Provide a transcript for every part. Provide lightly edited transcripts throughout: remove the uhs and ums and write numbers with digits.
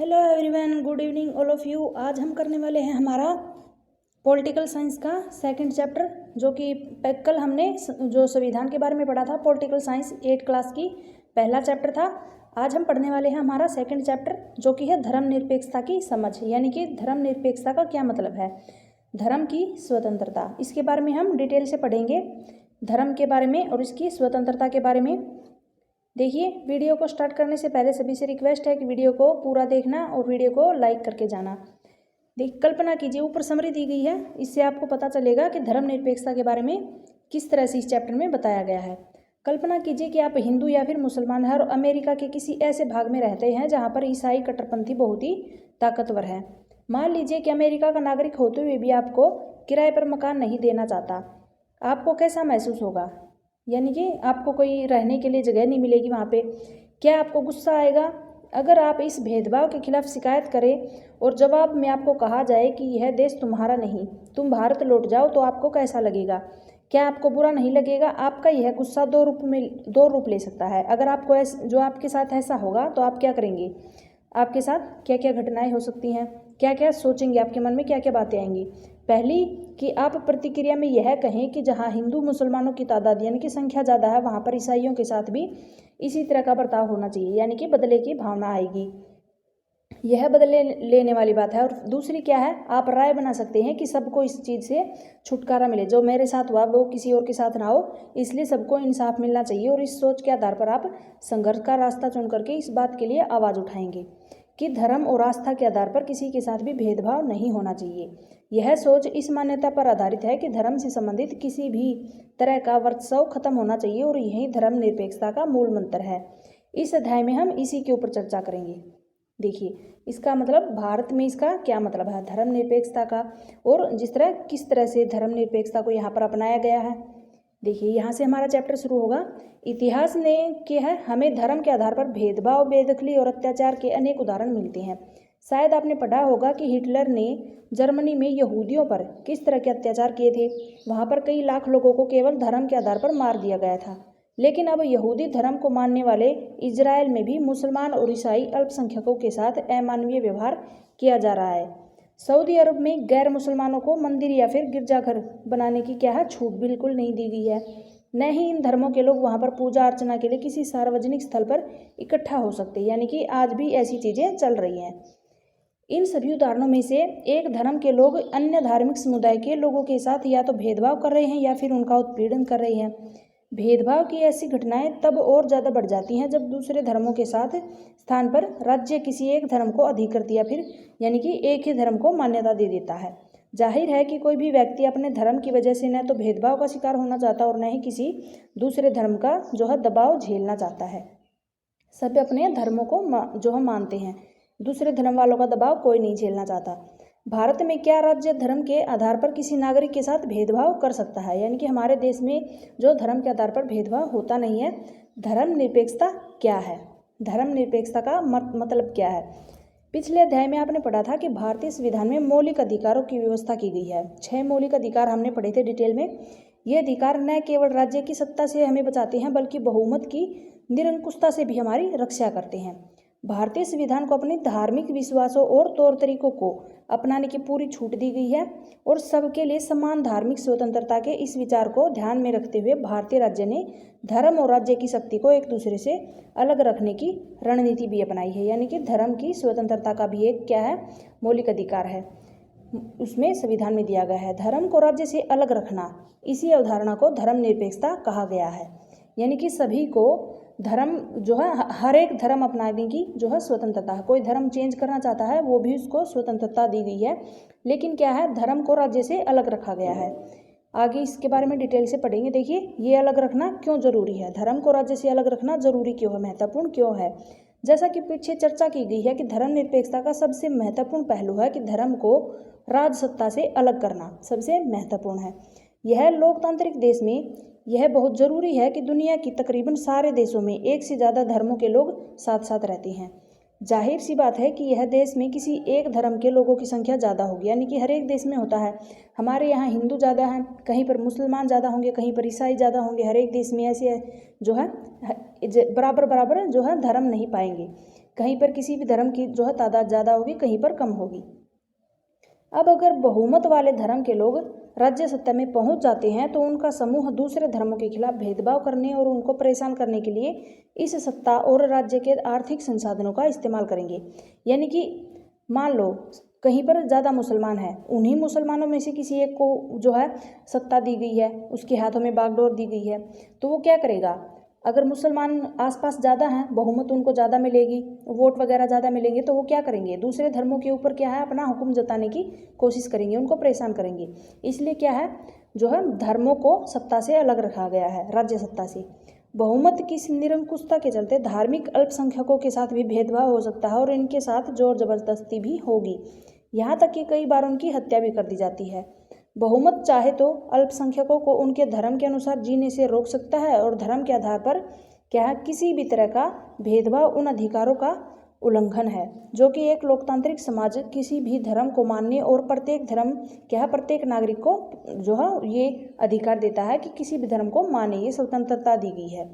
Hello everyone, good evening all of you. आज हम करने वाले हैं हमारा पॉलिटिकल साइंस का सेकंड चैप्टर, जो कि कल हमने जो संविधान के बारे में पढ़ा था, पॉलिटिकल साइंस 8 क्लास की पहला चैप्टर था। आज हम पढ़ने वाले हैं हमारा सेकंड चैप्टर, जो कि है धर्मनिरपेक्षता की समझ, यानी कि धर्मनिरपेक्षता का क्या मतलब है, धर्म की स्वतंत्रता। इसके बारे में हम डिटेल से पढ़ेंगे, धर्म के बारे में और इसकी स्वतंत्रता के बारे में। देखिए, वीडियो को स्टार्ट करने से पहले सभी से रिक्वेस्ट है कि वीडियो को पूरा देखना और वीडियो को लाइक करके जाना। कल्पना कीजिए, ऊपर समरी दी गई है, इससे आपको पता चलेगा कि धर्मनिरपेक्षता के बारे में किस तरह से इस चैप्टर में बताया गया है। कल्पना कीजिए कि आप हिंदू या फिर मुसलमान हैं और अमेरिका के किसी ऐसे भाग में रहते हैं जहाँ पर ईसाई कट्टरपंथी बहुत ही ताकतवर है। मान लीजिए कि अमेरिका का नागरिक होते हुए भी आपको किराए पर मकान नहीं देना चाहता, आपको कैसा महसूस होगा? यानी कि आपको कोई रहने के लिए जगह नहीं मिलेगी वहाँ पे। क्या आपको गुस्सा आएगा? अगर आप इस भेदभाव के खिलाफ शिकायत करें और जवाब में आपको कहा जाए कि यह देश तुम्हारा नहीं, तुम भारत लौट जाओ, तो आपको कैसा लगेगा? क्या आपको बुरा नहीं लगेगा? आपका यह गुस्सा दो रूप ले सकता है। अगर आपको जो आपके साथ ऐसा होगा तो आप क्या करेंगे? आपके साथ क्या क्या घटनाएं हो सकती हैं, क्या क्या सोचेंगे, आपके मन में क्या क्या बातें आएंगी? पहली कि आप प्रतिक्रिया में यह कहें कि जहां हिंदू मुसलमानों की तादाद यानी कि संख्या ज़्यादा है, वहां पर ईसाइयों के साथ भी इसी तरह का बर्ताव होना चाहिए, यानी कि बदले की भावना आएगी। यह बदले लेने वाली बात है। और दूसरी क्या है, आप राय बना सकते हैं कि सबको इस चीज़ से छुटकारा मिले, जो मेरे साथ हुआ वो किसी और के साथ ना हो, इसलिए सबको इंसाफ मिलना चाहिए। और इस सोच के आधार पर आप संघर्ष का रास्ता चुन करके इस बात के लिए आवाज़ उठाएंगे कि धर्म और आस्था के आधार पर किसी के साथ भी भेदभाव नहीं होना चाहिए। यह सोच इस मान्यता पर आधारित है कि धर्म से संबंधित किसी भी तरह का वर्चस्व खत्म होना चाहिए, और यही धर्मनिरपेक्षता का मूल मंत्र है। इस अध्याय में हम इसी के ऊपर चर्चा करेंगे। देखिए, इसका मतलब भारत में इसका क्या मतलब है धर्मनिरपेक्षता का, और किस तरह से धर्मनिरपेक्षता को यहाँ पर अपनाया गया है। देखिए, यहाँ से हमारा चैप्टर शुरू होगा। इतिहास ने क्या है, हमें धर्म के आधार पर भेदभाव, बेदखली और अत्याचार के अनेक उदाहरण मिलते हैं। शायद आपने पढ़ा होगा कि हिटलर ने जर्मनी में यहूदियों पर किस तरह के अत्याचार किए थे। वहाँ पर कई लाख लोगों को केवल धर्म के आधार पर मार दिया गया था। लेकिन अब यहूदी धर्म को मानने वाले इजराइल में भी मुसलमान और ईसाई अल्पसंख्यकों के साथ अमानवीय व्यवहार किया जा रहा है। सऊदी अरब में गैर मुसलमानों को मंदिर या फिर गिरजाघर बनाने की क्या है, छूट बिल्कुल नहीं दी गई है। न ही इन धर्मों के लोग वहाँ पर पूजा अर्चना के लिए किसी सार्वजनिक स्थल पर इकट्ठा हो सकते, यानी कि आज भी ऐसी चीज़ें चल रही हैं। इन सभी उदाहरणों में से एक धर्म के लोग अन्य धार्मिक समुदाय के लोगों के साथ या तो भेदभाव कर रहे हैं या फिर उनका उत्पीड़न कर रहे हैं। भेदभाव की ऐसी घटनाएं तब और ज़्यादा बढ़ जाती हैं जब दूसरे धर्मों के साथ स्थान पर राज्य किसी एक धर्म को अधिकृत या फिर यानी कि एक ही धर्म को मान्यता दे देता है। जाहिर है कि कोई भी व्यक्ति अपने धर्म की वजह से न तो भेदभाव का शिकार होना चाहता और न ही किसी दूसरे धर्म का जो है दबाव झेलना चाहता है। सब अपने धर्मों को जो हम मानते हैं, दूसरे धर्म वालों का दबाव कोई नहीं झेलना चाहता। भारत में क्या राज्य धर्म के आधार पर किसी नागरिक के साथ भेदभाव कर सकता है? यानी कि हमारे देश में जो धर्म के आधार पर भेदभाव होता नहीं है। धर्मनिरपेक्षता क्या है? धर्मनिरपेक्षता का मतलब क्या है? पिछले अध्याय में आपने पढ़ा था कि भारतीय संविधान में मौलिक अधिकारों की व्यवस्था की गई है। 6 मौलिक अधिकार हमने पढ़े थे डिटेल में। ये अधिकार न केवल राज्य की सत्ता से हमें बचाते हैं, बल्कि बहुमत की निरंकुशता से भी हमारी रक्षा करते हैं। भारतीय संविधान को अपने धार्मिक विश्वासों और तौर तरीकों को अपनाने की पूरी छूट दी गई है, और सबके लिए समान धार्मिक स्वतंत्रता के इस विचार को ध्यान में रखते हुए भारतीय राज्य ने धर्म और राज्य की शक्ति को एक दूसरे से अलग रखने की रणनीति भी अपनाई है। यानी कि धर्म की स्वतंत्रता का भी एक क्या है, मौलिक अधिकार है, उसमें संविधान में दिया गया है। धर्म को राज्य से अलग रखना, इसी अवधारणा को धर्मनिरपेक्षता कहा गया है। यानी कि सभी को धर्म जो है, हर एक धर्म अपनाने की जो है स्वतंत्रता है। कोई धर्म चेंज करना चाहता है वो भी उसको स्वतंत्रता दी गई है, लेकिन क्या है, धर्म को राज्य से अलग रखा गया है। आगे इसके बारे में डिटेल से पढ़ेंगे। देखिए, ये अलग रखना क्यों जरूरी है, धर्म को राज्य से अलग रखना जरूरी क्यों है, महत्वपूर्ण क्यों है? जैसा कि पीछे चर्चा की गई है कि धर्मनिरपेक्षता का सबसे महत्वपूर्ण पहलू है कि धर्म को राजसत्ता से अलग करना सबसे महत्वपूर्ण है। यह लोकतांत्रिक देश में यह बहुत ज़रूरी है कि दुनिया की तकरीबन सारे देशों में एक से ज़्यादा धर्मों के लोग साथ साथ रहते हैं। जाहिर सी बात है कि यह देश में किसी एक धर्म के लोगों की संख्या ज़्यादा होगी, यानी कि हर एक देश में होता है। हमारे यहाँ हिंदू ज़्यादा हैं, कहीं पर मुसलमान ज़्यादा होंगे, कहीं पर ईसाई ज़्यादा होंगे। हर एक देश में ऐसे जो है बराबर जो है धर्म नहीं पाएंगे। कहीं पर किसी भी धर्म की जो है तादाद ज़्यादा होगी, कहीं पर कम होगी। अब अगर बहुमत वाले धर्म के लोग राज्य सत्ता में पहुंच जाते हैं तो उनका समूह दूसरे धर्मों के खिलाफ भेदभाव करने और उनको परेशान करने के लिए इस सत्ता और राज्य के आर्थिक संसाधनों का इस्तेमाल करेंगे। यानी कि मान लो कहीं पर ज़्यादा मुसलमान हैं, उन्हीं मुसलमानों में से किसी एक को जो है सत्ता दी गई है, उसके हाथों में बागडोर दी गई है, तो वो क्या करेगा? अगर मुसलमान आसपास ज़्यादा हैं, बहुमत उनको ज़्यादा मिलेगी, वोट वगैरह ज़्यादा मिलेंगे, तो वो क्या करेंगे? दूसरे धर्मों के ऊपर क्या है, अपना हुक्म जताने की कोशिश करेंगे, उनको परेशान करेंगे। इसलिए क्या है, जो है धर्मों को सत्ता से अलग रखा गया है, राज्य सत्ता से। बहुमत की निरंकुशता के चलते धार्मिक अल्पसंख्यकों के साथ भी भेदभाव हो सकता है और इनके साथ जोर जबरदस्ती भी होगी, यहाँ तक कि कई बार उनकी हत्या भी कर दी जाती है। बहुमत चाहे तो अल्पसंख्यकों को उनके धर्म के अनुसार जीने से रोक सकता है और धर्म के आधार पर क्या है, किसी भी तरह का भेदभाव उन अधिकारों का उल्लंघन है जो कि एक लोकतांत्रिक समाज किसी भी धर्म को मानने और प्रत्येक धर्म क्या है, प्रत्येक नागरिक को जो है ये अधिकार देता है कि किसी भी धर्म को माने, ये स्वतंत्रता दी गई है।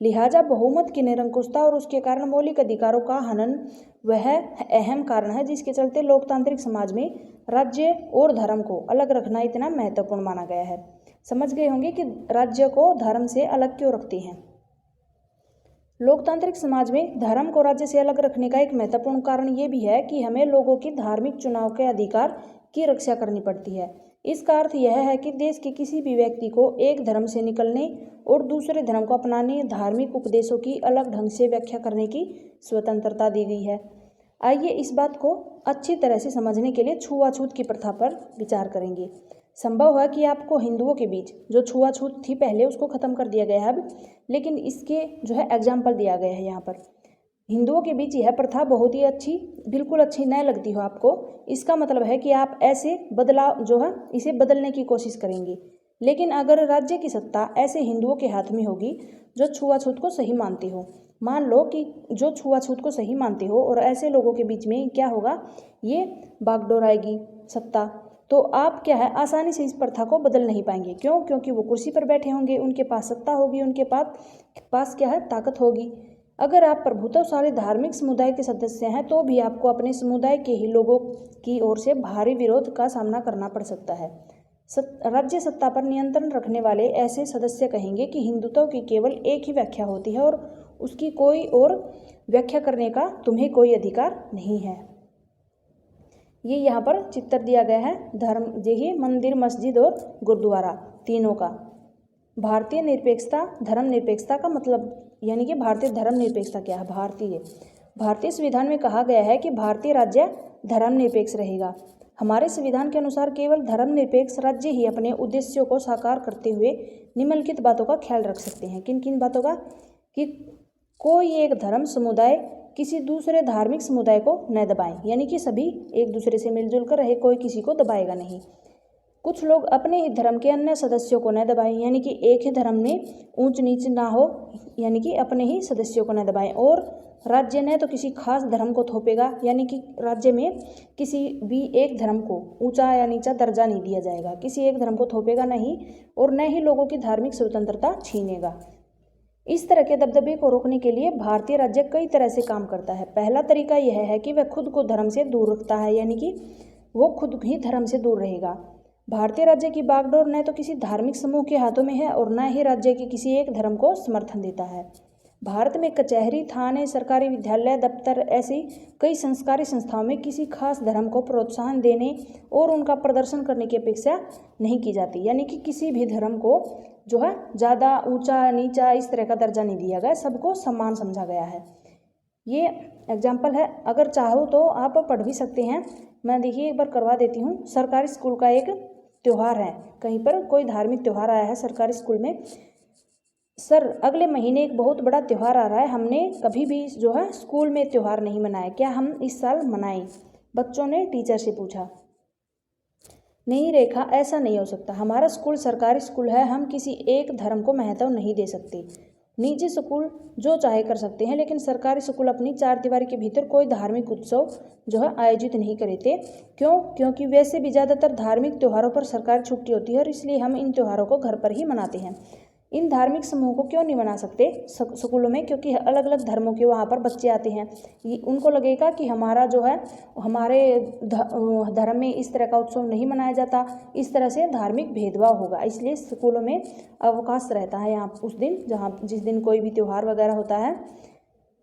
लिहाजा बहुमत की निरंकुशता और उसके कारण मौलिक अधिकारों का हनन वह अहम कारण है जिसके चलते लोकतांत्रिक समाज में राज्य और धर्म को अलग रखना इतना महत्वपूर्ण माना गया है। समझ गए होंगे कि राज्य को धर्म से अलग क्यों रखते हैं। लोकतांत्रिक समाज में धर्म को राज्य से अलग रखने का एक महत्वपूर्ण कारण ये भी है कि हमें लोगों की धार्मिक चुनाव के अधिकार की रक्षा करनी पड़ती है। इसका अर्थ यह है कि देश के किसी भी व्यक्ति को एक धर्म से निकलने और दूसरे धर्म को अपनाने, धार्मिक उपदेशों की अलग ढंग से व्याख्या करने की स्वतंत्रता दी गई है। आइए इस बात को अच्छी तरह से समझने के लिए छुआछूत की प्रथा पर विचार करेंगे। संभव है कि आपको हिंदुओं के बीच जो छुआछूत थी पहले उसको ख़त्म कर दिया गया है अब, लेकिन इसके जो है एग्जाम्पल दिया गया है यहाँ पर। हिंदुओं के बीच यह प्रथा बहुत ही अच्छी, बिल्कुल अच्छी न लगती हो आपको, इसका मतलब है कि आप ऐसे बदलाव जो है इसे बदलने की कोशिश करेंगे। लेकिन अगर राज्य की सत्ता ऐसे हिंदुओं के हाथ में होगी जो छुआछूत को सही मानते हो, मान लो कि जो छुआछूत को सही मानते हो और ऐसे लोगों के बीच में क्या होगा, ये बागडोर आएगी सत्ता, तो आप क्या है आसानी से इस प्रथा को बदल नहीं पाएंगे। क्यों? क्योंकि वो कुर्सी पर बैठे होंगे, उनके पास सत्ता होगी, उनके पास क्या है ताकत होगी। अगर आप प्रभुत्वशाली धार्मिक समुदाय के सदस्य हैं तो भी आपको अपने समुदाय के ही लोगों की ओर से भारी विरोध का सामना करना पड़ सकता है। राज्य सत्ता पर नियंत्रण रखने वाले ऐसे सदस्य कहेंगे कि हिंदुत्व की केवल एक ही व्याख्या होती है और उसकी कोई और व्याख्या करने का तुम्हें कोई अधिकार नहीं है। ये यहाँ पर चित्र दिया गया है धर्म, देखिए मंदिर, मस्जिद और गुरुद्वारा तीनों का। भारतीय निरपेक्षता, धर्म निरपेक्षता का मतलब यानी कि भारतीय धर्म निरपेक्षता क्या है? भारतीय संविधान में कहा गया है कि भारतीय राज्य धर्म निरपेक्ष रहेगा। हमारे संविधान के अनुसार केवल धर्मनिरपेक्ष राज्य ही अपने उद्देश्यों को साकार करते हुए निम्नलिखित बातों का ख्याल रख सकते हैं। किन किन बातों का? कि कोई एक धर्म समुदाय किसी दूसरे धार्मिक समुदाय को न दबाएं, यानी कि सभी एक दूसरे से मिलजुल कर रहे, कोई किसी को दबाएगा नहीं। कुछ लोग अपने ही धर्म के अन्य सदस्यों को न दबाएं, यानी कि एक ही धर्म में ऊंच नीच ना हो, यानी कि अपने ही सदस्यों को न दबाएं। और राज्य ने तो किसी खास धर्म को थोपेगा, यानी कि राज्य में किसी भी एक धर्म को ऊंचा या नीचा दर्जा नहीं दिया जाएगा, किसी एक धर्म को थोपेगा नहीं और न ही लोगों की धार्मिक स्वतंत्रता छीनेगा। इस तरह के दबदबे को रोकने के लिए भारतीय राज्य कई तरह से काम करता है। पहला तरीका यह है कि वह खुद को धर्म से दूर रखता है, यानी कि वो खुद ही धर्म से दूर रहेगा। भारतीय राज्य की बागडोर न तो किसी धार्मिक समूह के हाथों में है और न ही राज्य के किसी एक धर्म को समर्थन देता है। भारत में कचहरी, थाने, सरकारी विद्यालय, दफ्तर ऐसी कई संस्कारी संस्थाओं में किसी खास धर्म को प्रोत्साहन देने और उनका प्रदर्शन करने की अपेक्षा नहीं की जाती, यानी कि किसी भी धर्म को जो है ज़्यादा ऊंचा नीचा इस तरह का दर्जा नहीं दिया गया, सबको समान समझा गया है। ये एग्जाम्पल है, अगर चाहो तो आप पढ़ भी सकते हैं। मैं देखिए एक बार करवा देती हूँ। सरकारी स्कूल का एक त्यौहार है, कहीं पर कोई धार्मिक त्यौहार आया है सरकारी स्कूल में, सर अगले महीने एक बहुत बड़ा त्यौहार आ रहा है, हमने कभी भी जो है स्कूल में त्यौहार नहीं मनाया, क्या हम इस साल मनाएं? बच्चों ने टीचर से पूछा। नहीं रेखा, ऐसा नहीं हो सकता, हमारा स्कूल सरकारी स्कूल है, हम किसी एक धर्म को महत्व नहीं दे सकते। निजी स्कूल जो चाहे कर सकते हैं, लेकिन सरकारी स्कूल अपनी चार दीवारी के भीतर कोई धार्मिक उत्सव जो है आयोजित नहीं करते। क्यों? क्योंकि वैसे भी ज़्यादातर धार्मिक त्योहारों पर सरकारी छुट्टी होती है और इसलिए हम इन त्योहारों को घर पर ही मनाते हैं। इन धार्मिक समूह को क्यों नहीं बना सकते स्कूलों में? क्योंकि अलग अलग धर्मों के वहाँ पर बच्चे आते हैं, उनको लगेगा कि हमारा जो है हमारे धर्म में इस तरह का उत्सव नहीं मनाया जाता, इस तरह से धार्मिक भेदभाव होगा। इसलिए स्कूलों में अवकाश रहता है यहाँ उस दिन, जिस दिन कोई भी त्यौहार वगैरह होता है।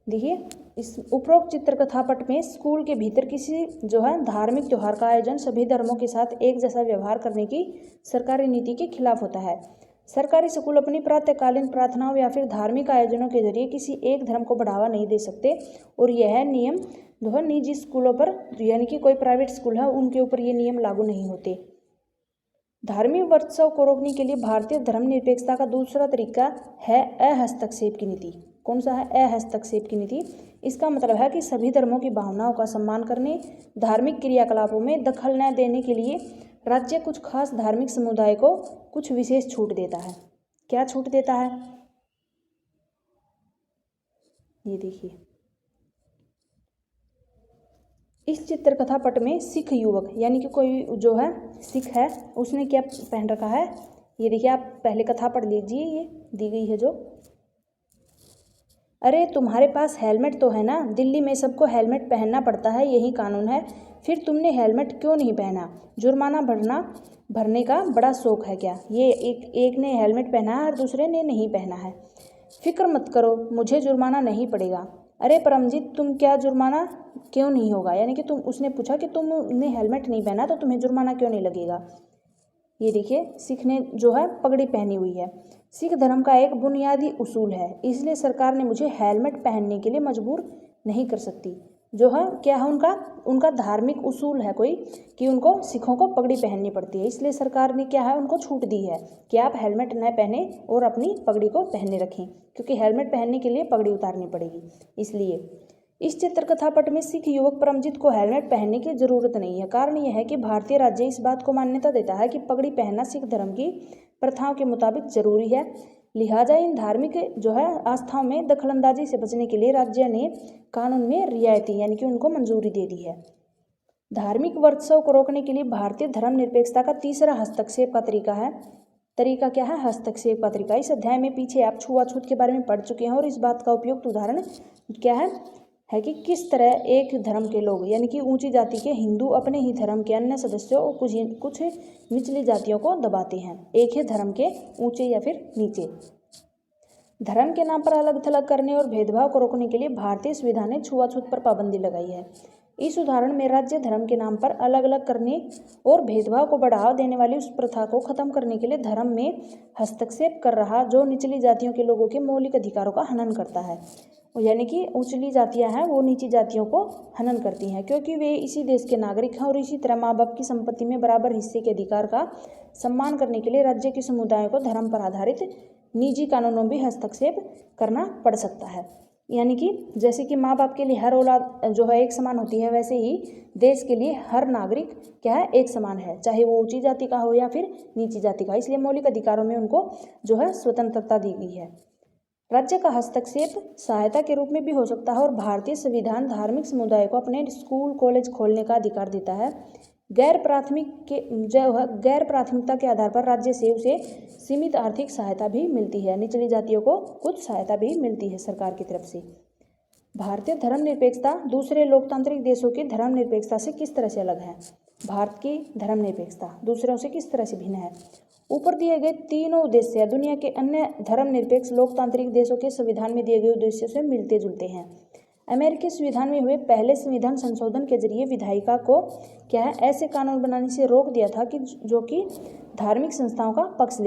देखिए इस उपरोक्त चित्रकथा पट में स्कूल के भीतर किसी जो है धार्मिक त्यौहार का आयोजन सभी धर्मों के साथ एक जैसा व्यवहार करने की सरकारी नीति के खिलाफ होता है। सरकारी स्कूल अपनी प्रातःकालीन प्रार्थनाओं या फिर धार्मिक आयोजनों के जरिए किसी एक धर्म को बढ़ावा नहीं दे सकते, और यह नियम जो है निजी स्कूलों पर, यानी कि कोई प्राइवेट स्कूल है उनके ऊपर ये नियम लागू नहीं होते। धार्मिक उत्सव को रोकने के लिए भारतीय धर्मनिरपेक्षता का दूसरा तरीका है अहस्तक्षेप की नीति। कौन सा है? अहस्तक्षेप की नीति। इसका मतलब है कि सभी धर्मों की भावनाओं का सम्मान करने, धार्मिक क्रियाकलापों में दखल न देने के लिए राज्य कुछ खास धार्मिक समुदाय को कुछ विशेष छूट देता है। क्या छूट देता है? ये देखिए इस चित्रकथा पट में सिख युवक, यानी कि कोई जो है सिख है, उसने क्या पहन रखा है? ये देखिए, आप पहले कथा पढ़ लीजिए, ये दी गई है जो। अरे तुम्हारे पास हेलमेट तो है ना, दिल्ली में सबको हेलमेट पहनना पड़ता है, यही कानून है, फिर तुमने हेलमेट क्यों नहीं पहना? जुर्माना भरने का बड़ा शौक है क्या? ये एक ने हेलमेट पहना है और दूसरे ने नहीं पहना है। फिक्र मत करो, मुझे जुर्माना नहीं पड़ेगा। अरे परमजीत, तुम क्या जुर्माना क्यों नहीं होगा? यानी कि उसने पूछा कि तुमने हेलमेट नहीं पहना तो तुम्हें जुर्माना क्यों नहीं लगेगा। ये देखिए सिख ने जो है पगड़ी पहनी हुई है। सिख धर्म का एक बुनियादी उसूल है, इसलिए सरकार ने मुझे हेलमेट पहनने के लिए मजबूर नहीं कर सकती। जो है क्या है उनका धार्मिक उसूल है कोई, कि उनको सिखों को पगड़ी पहननी पड़ती है, इसलिए सरकार ने क्या है उनको छूट दी है कि आप हेलमेट न पहने और अपनी पगड़ी को पहने रखें, क्योंकि हेलमेट पहनने के लिए पगड़ी उतारनी पड़ेगी। इसलिए इस चित्रकथा पट में सिख युवक परमजीत को हेलमेट पहनने की जरूरत नहीं है। कारण यह है कि भारतीय राज्य इस बात को मान्यता देता है कि पगड़ी पहनना सिख धर्म की प्रथाओं के मुताबिक जरूरी है। लिहाजा इन धार्मिक जो है आस्थाओं में दखलंदाजी से बचने के लिए राज्य ने कानून में रियायती, यानी कि उनको मंजूरी दे दी है। धार्मिक उत्सव को रोकने के लिए भारतीय धर्मनिरपेक्षता का तीसरा हस्तक्षेप का तरीका क्या है? हस्तक्षेप का तरीका। इस अध्याय में पीछे आप छुआछूत के बारे में पढ़ चुके हैं, और इस बात का उपयुक्त उदाहरण क्या है कि किस तरह एक धर्म के लोग, यानी कि ऊंची जाति के हिंदू अपने ही धर्म के अन्य सदस्यों और कुछ निचली जातियों को दबाते हैं, एक ही धर्म के ऊंचे या फिर नीचे। धर्म के नाम पर अलग थलग करने और भेदभाव को रोकने के लिए भारतीय संविधान ने छुआछूत पर पाबंदी लगाई है। इस उदाहरण में राज्य धर्म के नाम पर अलग अलग करने और भेदभाव को बढ़ावा देने वाली उस प्रथा को खत्म करने के लिए धर्म में हस्तक्षेप कर रहा, जो निचली जातियों के लोगों के मौलिक अधिकारों का हनन करता है। यानी कि उचली जातियां हैं वो नीची जातियों को हनन करती हैं, क्योंकि वे इसी देश के नागरिक हैं, और इसी तरह माँ बाप की संपत्ति में बराबर हिस्से के अधिकार का सम्मान करने के लिए राज्य के समुदायों को धर्म पर आधारित निजी कानूनों में भी हस्तक्षेप करना पड़ सकता है। यानी कि जैसे कि माँ बाप के लिए हर औलाद जो है एक समान होती है, वैसे ही देश के लिए हर नागरिक क्या है, एक समान है, चाहे वो ऊंची जाति का हो या फिर नीची जाति का। इसलिए मौलिक अधिकारों में उनको जो है स्वतंत्रता दी गई है। राज्य का हस्तक्षेप सहायता के रूप में भी हो सकता है, और भारतीय संविधान धार्मिक समुदाय को अपने स्कूल कॉलेज खोलने का अधिकार देता है। गैर प्राथमिकता के आधार पर राज्य से उसे सीमित आर्थिक सहायता भी मिलती है। निचली जातियों को कुछ सहायता भी मिलती है सरकार की तरफ से। भारतीय धर्मनिरपेक्षता दूसरे लोकतांत्रिक देशों की धर्मनिरपेक्षता से किस तरह से अलग है? भारत की धर्मनिरपेक्षता दूसरों से किस तरह से भिन्न है? ऊपर दिए गए तीनों उद्देश्य दुनिया के अन्य धर्मनिरपेक्ष लोकतांत्रिक देशों के संविधान में दिए गए उद्देश्यों से मिलते जुलते हैं। अमेरिकी संविधान में हुए पहले संविधान संशोधन के जरिए विधायिका को क्या है ऐसे कानून बनाने से रोक दिया था कि जो कि धार्मिक संस्थाओं का पक्ष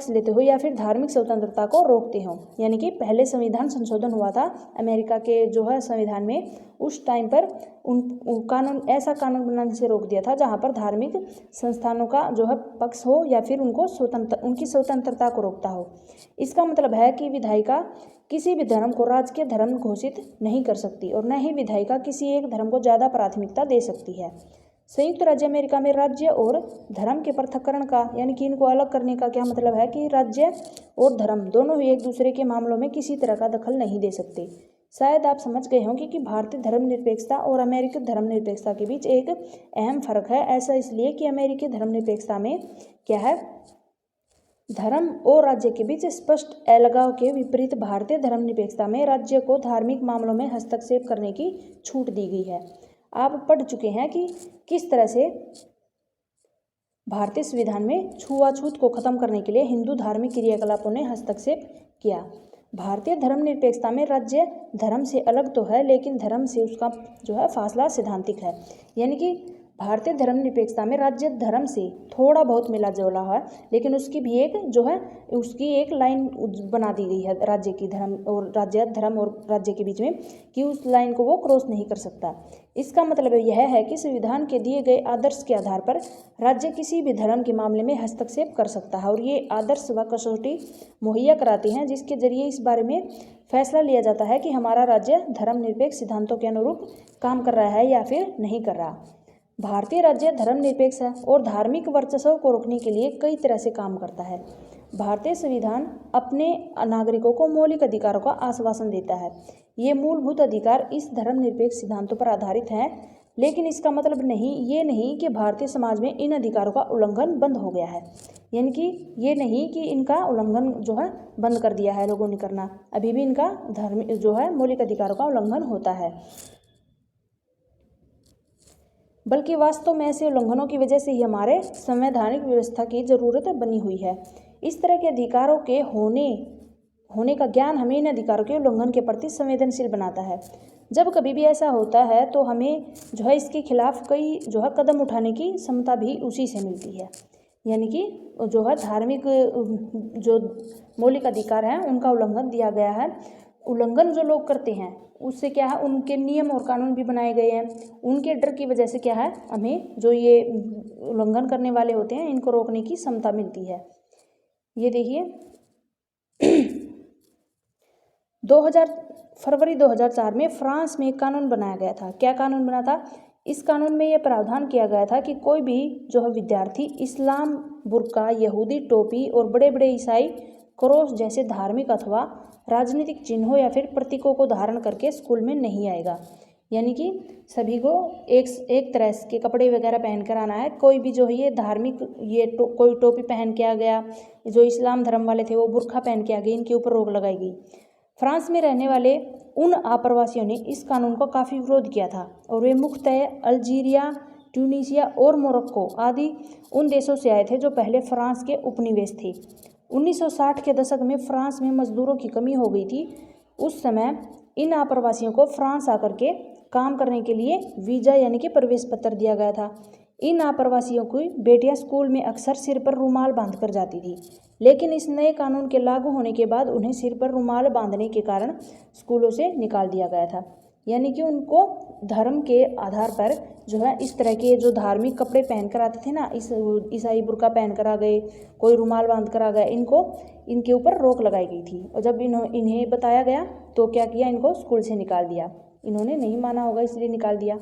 लेते हो या फिर धार्मिक स्वतंत्रता को रोकते हो। यानी कि पहले संविधान संशोधन हुआ था अमेरिका के जो है संविधान में, उस टाइम पर ऐसा कानून बनाने से रोक दिया था जहां पर धार्मिक संस्थानों का जो है पक्ष हो या फिर उनकी स्वतंत्रता को रोकता हो। इसका मतलब है कि विधायिका किसी भी धर्म को राजकीय धर्म घोषित नहीं कर सकती, और न ही विधायिका किसी एक धर्म को ज़्यादा प्राथमिकता दे सकती है। संयुक्त राज्य अमेरिका में राज्य और धर्म के पृथक्करण का, यानी कि इनको अलग करने का क्या मतलब है कि राज्य और धर्म दोनों ही एक दूसरे के मामलों में किसी तरह का दखल नहीं दे सकते। शायद आप समझ गए होंगे कि भारतीय धर्मनिरपेक्षता और अमेरिकी धर्मनिरपेक्षता के बीच एक अहम फर्क है। ऐसा इसलिए कि अमेरिकी धर्मनिरपेक्षता में क्या है, धर्म और राज्य के बीच स्पष्ट अलगाव के विपरीत भारतीय धर्मनिरपेक्षता में राज्य को धार्मिक मामलों में हस्तक्षेप करने की छूट दी गई है। आप पढ़ चुके हैं कि किस तरह से भारतीय संविधान में छुआछूत को खत्म करने के लिए हिंदू धार्मिक क्रियाकलापों ने हस्तक्षेप किया। भारतीय धर्मनिरपेक्षता में राज्य धर्म से अलग तो है, लेकिन धर्म से उसका जो है फासला सैद्धांतिक है। यानी कि भारतीय धर्मनिरपेक्षता में राज्य धर्म से थोड़ा बहुत मिला जुला है, लेकिन उसकी भी एक जो है उसकी एक लाइन बना दी गई है राज्य की धर्म और राज्य के बीच में, कि उस लाइन को वो क्रॉस नहीं कर सकता। इसका मतलब यह है कि संविधान के दिए गए आदर्श के आधार पर राज्य किसी भी धर्म के मामले में हस्तक्षेप कर सकता है, और ये आदर्श व कसौटी मुहैया कराते हैं जिसके जरिए इस बारे में फैसला लिया जाता है कि हमारा राज्य धर्मनिरपेक्ष सिद्धांतों के अनुरूप काम कर रहा है या फिर नहीं कर रहा। भारतीय राज्य धर्मनिरपेक्ष है और धार्मिक वर्चस्व को रोकने के लिए कई तरह से काम करता है। भारतीय संविधान अपने नागरिकों को मौलिक अधिकारों का आश्वासन देता है। ये मूलभूत अधिकार इस धर्मनिरपेक्ष सिद्धांतों पर आधारित हैं, लेकिन इसका मतलब ये नहीं कि भारतीय समाज में इन अधिकारों का उल्लंघन बंद हो गया है। यानी कि ये नहीं कि इनका उल्लंघन जो है बंद कर दिया है लोगों ने करना, अभी भी इनका धर्म जो है मौलिक अधिकारों का उल्लंघन होता है, बल्कि वास्तव में ऐसे उल्लंघनों की वजह से ही हमारे संवैधानिक व्यवस्था की जरूरत बनी हुई है। इस तरह के अधिकारों के होने का ज्ञान हमें इन अधिकारों के उल्लंघन के प्रति संवेदनशील बनाता है। जब कभी भी ऐसा होता है तो हमें जो है इसके खिलाफ कई जो है कदम उठाने की क्षमता भी उसी से मिलती है। यानी कि जो है धार्मिक जो मौलिक अधिकार हैं उनका उल्लंघन दिया गया है। उल्लंघन जो लोग करते हैं उससे क्या है, उनके नियम और कानून भी बनाए गए हैं। उनके डर की वजह से क्या है, हमें जो ये उल्लंघन करने वाले होते हैं इनको रोकने की क्षमता मिलती है। ये देखिए फरवरी 2004 में फ्रांस में एक कानून बनाया गया था। क्या कानून बना था? इस कानून में यह प्रावधान किया गया था कि कोई भी जो है विद्यार्थी इस्लाम, बुर्का, यहूदी टोपी और बड़े बड़े ईसाई क्रॉस जैसे धार्मिक अथवा राजनीतिक चिन्हों या फिर प्रतीकों को धारण करके स्कूल में नहीं आएगा। यानी कि सभी को एक तरह के कपड़े वगैरह पहन कर आना है। कोई भी जो है ये धार्मिक कोई टोपी पहन के आ गया, जो इस्लाम धर्म वाले थे वो बुर्खा पहन के आ गए, इनके ऊपर रोक लगाई गई। फ्रांस में रहने वाले उन आप्रवासियों ने इस कानून का काफ़ी विरोध किया था और वे मुख्यतः अल्जीरिया, ट्यूनीशिया और मोरक्को आदि उन देशों से आए थे जो पहले फ्रांस के उपनिवेश थे। 1960 के दशक में फ्रांस में मजदूरों की कमी हो गई थी। उस समय इन आप्रवासियों को फ्रांस आकर के काम करने के लिए वीज़ा यानी कि प्रवेश पत्र दिया गया था। इन आप्रवासियों की बेटियां स्कूल में अक्सर सिर पर रुमाल बांध कर जाती थी, लेकिन इस नए कानून के लागू होने के बाद उन्हें सिर पर रुमाल बांधने के कारण स्कूलों से निकाल दिया गया था। यानी कि उनको धर्म के आधार पर जो है इस तरह के जो धार्मिक कपड़े पहन कर आते थे ना, ईसाई बुर्का पहन कर आ गए, कोई रुमाल बांध कर आ गए, इनके ऊपर रोक लगाई गई थी। और जब इन्हें बताया गया तो क्या किया, इनको स्कूल से निकाल दिया। इन्होंने नहीं माना होगा इसलिए निकाल दिया।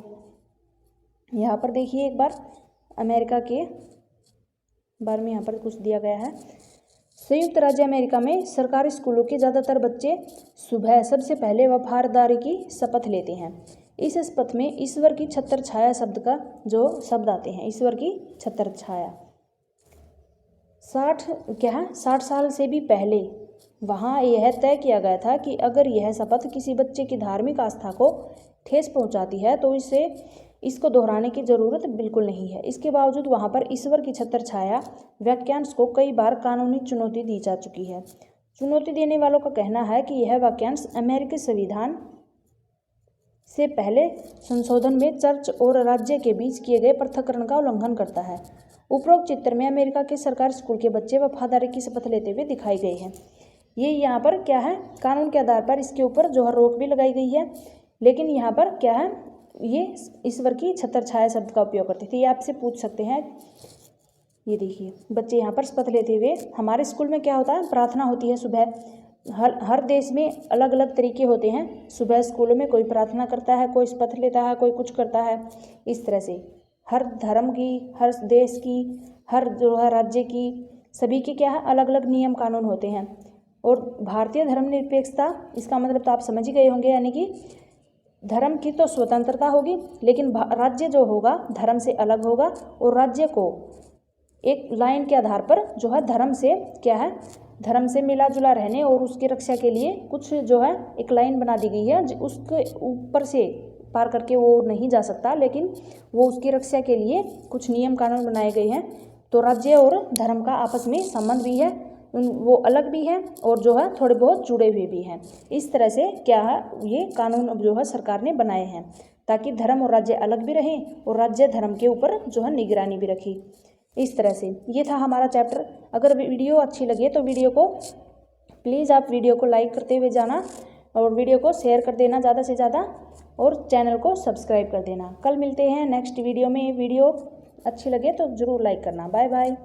यहाँ पर देखिए एक बार अमेरिका के बारे में यहाँ पर कुछ दिया गया है। संयुक्त राज्य अमेरिका में सरकारी स्कूलों के ज़्यादातर बच्चे सुबह सबसे पहले वफादारी की शपथ लेते हैं। इस शपथ में ईश्वर की छत्र छाया शब्द का जो शब्द आते हैं, ईश्वर की छत्र छाया। 60 साल से भी पहले वहाँ यह तय किया गया था कि अगर यह शपथ किसी बच्चे की धार्मिक आस्था को ठेस पहुँचाती है तो इसको दोहराने की ज़रूरत बिल्कुल नहीं है। इसके बावजूद वहाँ पर ईश्वर की छत्र छाया वाक्यांश को कई बार कानूनी चुनौती दी जा चुकी है। चुनौती देने वालों का कहना है कि यह वाक्यांश अमेरिकी संविधान से पहले संशोधन में चर्च और राज्य के बीच किए गए पृथक्करण का उल्लंघन करता है। उपरोक्त चित्र में अमेरिका के सरकारी स्कूल के बच्चे वफादारी की शपथ लेते हुए दिखाए गए हैं। ये यहाँ पर क्या है, कानून के आधार पर इसके ऊपर जो है रोक भी लगाई गई है, लेकिन यहाँ पर क्या है, ये ईश्वर की छत्र छाया शब्द का उपयोग करते थे। ये आपसे पूछ सकते हैं। ये देखिए बच्चे यहाँ पर शपथ लेते हुए, हमारे स्कूल में क्या होता है, प्रार्थना होती है सुबह। हर देश में अलग अलग तरीके होते हैं। सुबह स्कूलों में कोई प्रार्थना करता है, कोई शपथ लेता है, कोई कुछ करता है। इस तरह से हर धर्म की, हर देश की, हर जो है राज्य की, सभी के क्या है अलग अलग नियम कानून होते हैं। और भारतीय धर्मनिरपेक्षता, इसका मतलब तो आप समझ ही गए होंगे, यानी कि धर्म की तो स्वतंत्रता होगी, लेकिन राज्य जो होगा धर्म से अलग होगा और राज्य को एक लाइन के आधार पर जो है धर्म से क्या है, धर्म से मिला जुला रहने और उसकी रक्षा के लिए कुछ जो है एक लाइन बना दी गई है, उसके ऊपर से पार करके वो नहीं जा सकता, लेकिन वो उसकी रक्षा के लिए कुछ नियम कानून बनाए गए हैं। तो राज्य और धर्म का आपस में संबंध भी है, वो अलग भी है और जो है थोड़े बहुत जुड़े हुए भी हैं। इस तरह से क्या है, ये कानून जो है सरकार ने बनाए हैं ताकि धर्म और राज्य अलग भी रहें और राज्य धर्म के ऊपर जो है निगरानी भी रखी। इस तरह से ये था हमारा चैप्टर। अगर वीडियो अच्छी लगे तो वीडियो को प्लीज़ आप वीडियो को लाइक करते हुए जाना और वीडियो को शेयर कर देना ज़्यादा से ज़्यादा और चैनल को सब्सक्राइब कर देना। कल मिलते हैं नेक्स्ट वीडियो में। वीडियो अच्छी लगे तो ज़रूर लाइक करना। Bye bye.